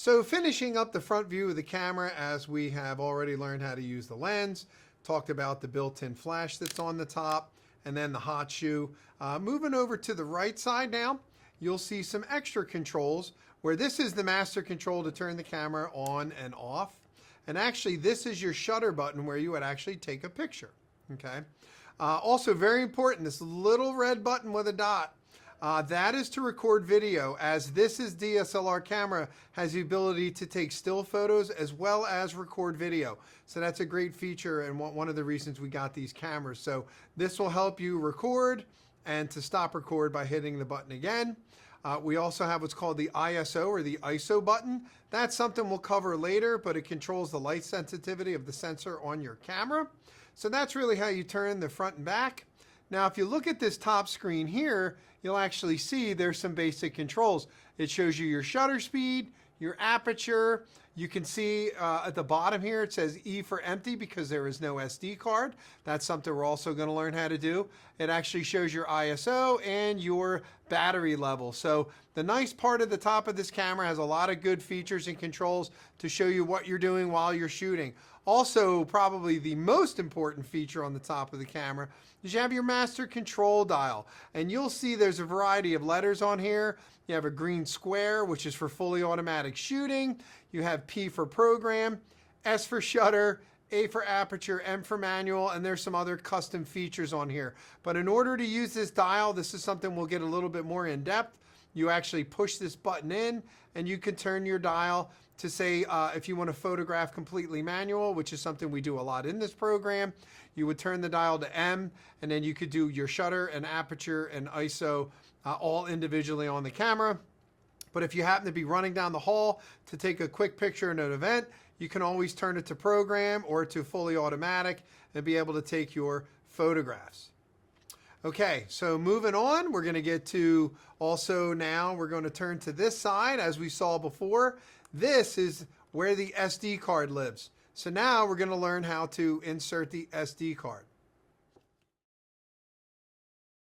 So finishing up the front view of the camera, as we have already learned how to use the lens, talked about the built-in flash that's on the top, and then the hot shoe. Moving over to the right side now, you'll see some extra controls where this is the master control to turn the camera on and off. And actually, this is your shutter button where you would actually take a picture. Okay. Also very important, this little red button with a dot. That is to record video, as this is DSLR camera has the ability to take still photos as well as record video. So that's a great feature and one of the reasons we got these cameras. So this will help you record and to stop record by hitting the button again. We also have what's called the ISO or the ISO button. That's something we'll cover later, but it controls the light sensitivity of the sensor on your camera. So that's really how you turn the front and back. Now, if you look at this top screen here, you'll actually see there's some basic controls. It shows you your shutter speed, your aperture. You can see at the bottom here, it says E for empty because there is no SD card. That's something we're also going to learn how to do. It actually shows your ISO and your battery level. So the nice part of the top of this camera has a lot of good features and controls to show you what you're doing while you're shooting. Also, probably the most important feature on the top of the camera is you have your master control dial. And you'll see there's a variety of letters on here. You have a green square, which is for fully automatic shooting. You have P for program, S for shutter, A for aperture, M for manual, and there's some other custom features on here. But in order to use this dial, this is something we'll get a little bit more in depth. You actually push this button in and you can turn your dial to say if you want to photograph completely manual, which is something we do a lot in this program. You would turn the dial to M, and then you could do your shutter and aperture and ISO all individually on the camera. But if you happen to be running down the hall to take a quick picture in an event, you can always turn it to program or to fully automatic and be able to take your photographs. Okay, so moving on, we're going to get to also now we're going to turn to this side as we saw before. This is where the SD card lives. So now we're going to learn how to insert the SD card.